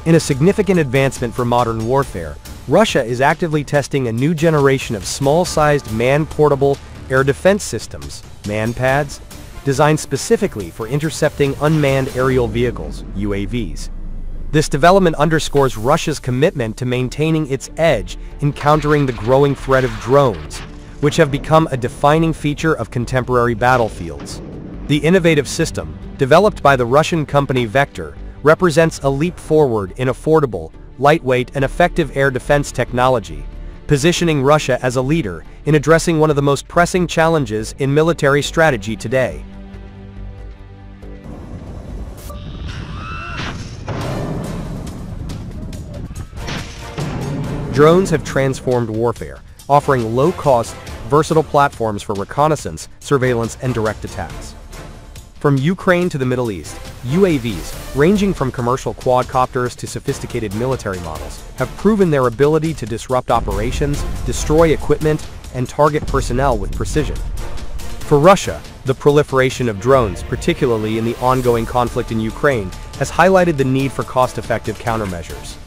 In a significant advancement for modern warfare, Russia is actively testing a new generation of small-sized man-portable air defense systems, MANPADS, designed specifically for intercepting unmanned aerial vehicles, UAVs. This development underscores Russia's commitment to maintaining its edge in countering the growing threat of drones, which have become a defining feature of contemporary battlefields. The innovative system, developed by the Russian company Vector, represents a leap forward in affordable, lightweight, and effective air defense technology, positioning Russia as a leader in addressing one of the most pressing challenges in military strategy today. Drones have transformed warfare, offering low-cost, versatile platforms for reconnaissance, surveillance, and direct attacks. From Ukraine to the Middle East, UAVs, ranging from commercial quadcopters to sophisticated military models, have proven their ability to disrupt operations, destroy equipment, and target personnel with precision. For Russia, the proliferation of drones, particularly in the ongoing conflict in Ukraine, has highlighted the need for cost-effective countermeasures.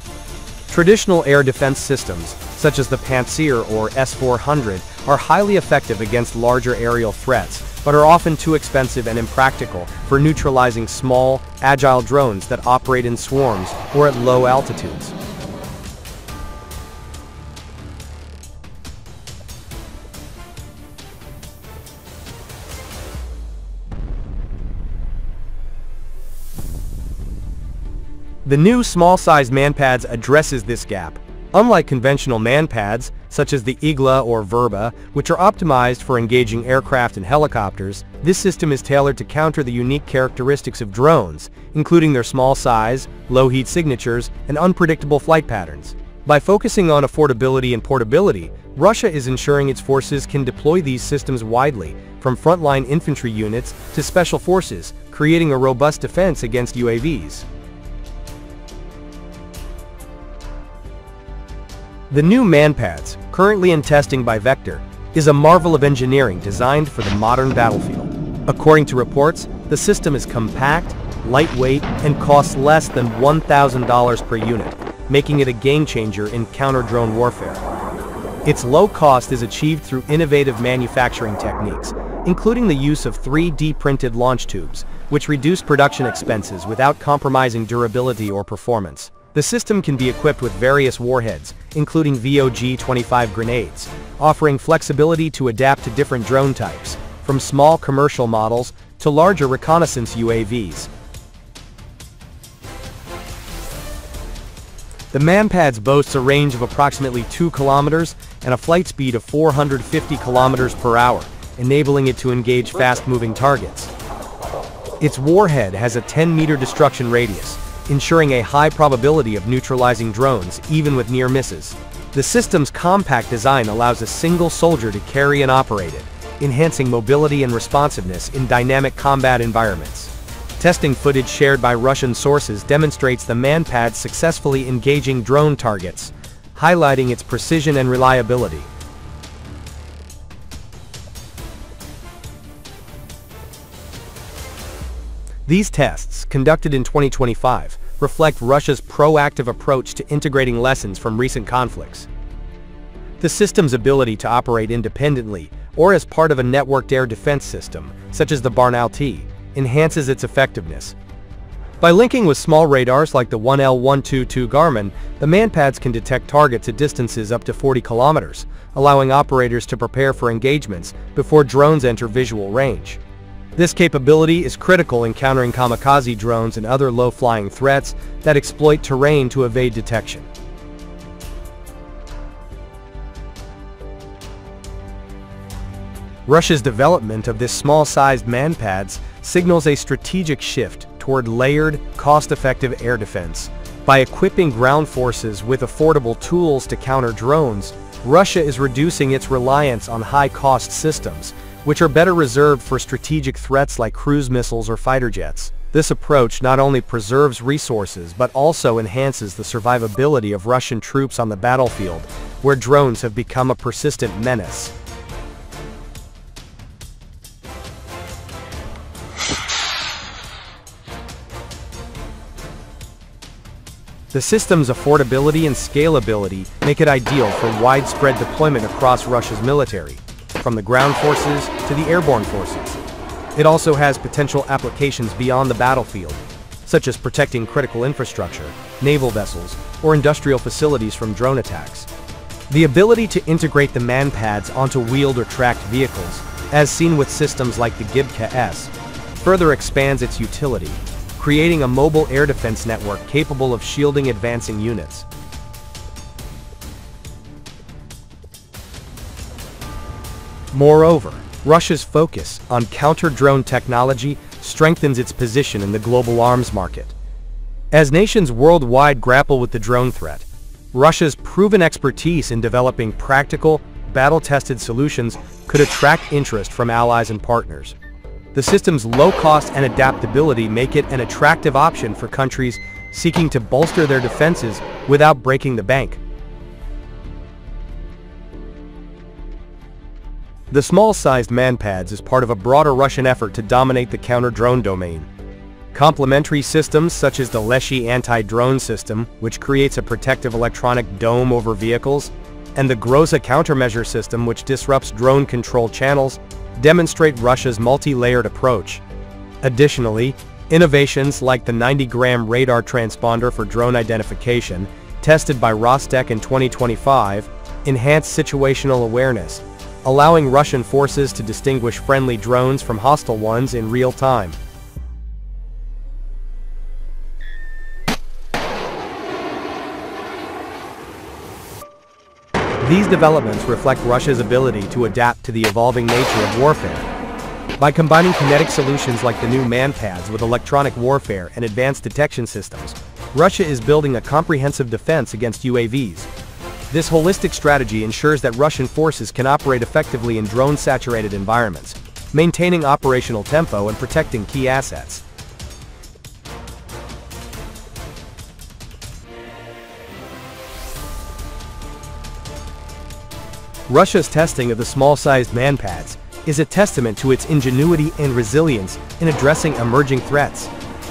Traditional air defense systems, such as the Pantsir or S-400, are highly effective against larger aerial threats, but are often too expensive and impractical for neutralizing small, agile drones that operate in swarms or at low altitudes. The new small-sized MANPADS addresses this gap. Unlike conventional MANPADS, such as the Igla or Verba, which are optimized for engaging aircraft and helicopters, this system is tailored to counter the unique characteristics of drones, including their small size, low heat signatures, and unpredictable flight patterns. By focusing on affordability and portability, Russia is ensuring its forces can deploy these systems widely, from frontline infantry units to special forces, creating a robust defense against UAVs. The new MANPADS, currently in testing by Vector, is a marvel of engineering designed for the modern battlefield. According to reports, the system is compact, lightweight, and costs less than $1,000 per unit, making it a game-changer in counter-drone warfare. Its low cost is achieved through innovative manufacturing techniques, including the use of 3D printed launch tubes, which reduce production expenses without compromising durability or performance. The system can be equipped with various warheads, including VOG-25 grenades, offering flexibility to adapt to different drone types, from small commercial models to larger reconnaissance UAVs. The MANPADS boasts a range of approximately 2 kilometers and a flight speed of 450 kilometers per hour, enabling it to engage fast-moving targets. Its warhead has a 10-meter destruction radius, ensuring a high probability of neutralizing drones even with near misses. The system's compact design allows a single soldier to carry and operate it, enhancing mobility and responsiveness in dynamic combat environments. Testing footage shared by Russian sources demonstrates the MANPADS successfully engaging drone targets, highlighting its precision and reliability. These tests, conducted in 2025, reflect Russia's proactive approach to integrating lessons from recent conflicts. The system's ability to operate independently or as part of a networked air defense system, such as the Barn-L-T, enhances its effectiveness. By linking with small radars like the 1L122 Garmin, the MANPADS can detect targets at distances up to 40 kilometers, allowing operators to prepare for engagements before drones enter visual range. This capability is critical in countering kamikaze drones and other low-flying threats that exploit terrain to evade detection. Russia's development of this small-sized MANPADS signals a strategic shift toward layered, cost-effective air defense. By equipping ground forces with affordable tools to counter drones, Russia is reducing its reliance on high-cost systems, which are better reserved for strategic threats like cruise missiles or fighter jets. This approach not only preserves resources but also enhances the survivability of Russian troops on the battlefield, where drones have become a persistent menace. The system's affordability and scalability make it ideal for widespread deployment across Russia's military, from the ground forces to the airborne forces. It also has potential applications beyond the battlefield, such as protecting critical infrastructure, naval vessels, or industrial facilities from drone attacks. The ability to integrate the MANPADS onto wheeled or tracked vehicles, as seen with systems like the GIBK-S, further expands its utility, creating a mobile air defense network capable of shielding advancing units. Moreover, Russia's focus on counter-drone technology strengthens its position in the global arms market. As nations worldwide grapple with the drone threat, Russia's proven expertise in developing practical, battle-tested solutions could attract interest from allies and partners. The system's low cost and adaptability make it an attractive option for countries seeking to bolster their defenses without breaking the bank. The small-sized MANPADS is part of a broader Russian effort to dominate the counter-drone domain. Complementary systems such as the Leshy anti-drone system, which creates a protective electronic dome over vehicles, and the Groza countermeasure system, which disrupts drone control channels, demonstrate Russia's multi-layered approach. Additionally, innovations like the 90-gram radar transponder for drone identification, tested by Rostec in 2025, enhance situational awareness, allowing Russian forces to distinguish friendly drones from hostile ones in real time. These developments reflect Russia's ability to adapt to the evolving nature of warfare. By combining kinetic solutions like the new MANPADS with electronic warfare and advanced detection systems, Russia is building a comprehensive defense against UAVs. This holistic strategy ensures that Russian forces can operate effectively in drone-saturated environments, maintaining operational tempo and protecting key assets. Russia's testing of the small-sized MANPADS is a testament to its ingenuity and resilience in addressing emerging threats.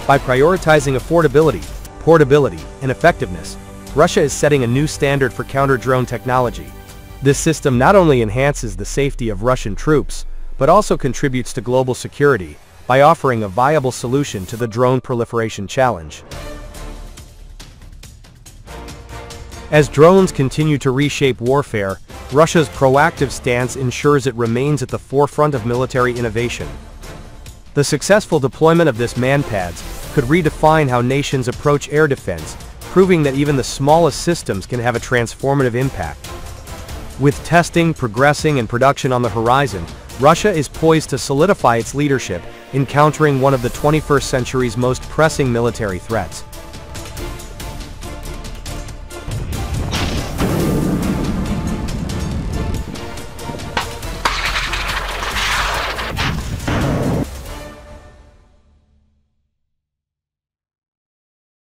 By prioritizing affordability, portability, and effectiveness, Russia is setting a new standard for counter-drone technology. This system not only enhances the safety of Russian troops, but also contributes to global security by offering a viable solution to the drone proliferation challenge. As drones continue to reshape warfare, Russia's proactive stance ensures it remains at the forefront of military innovation. The successful deployment of this MANPADS could redefine how nations approach air defense, proving that even the smallest systems can have a transformative impact. With testing, progressing, and production on the horizon, Russia is poised to solidify its leadership in countering one of the 21st century's most pressing military threats.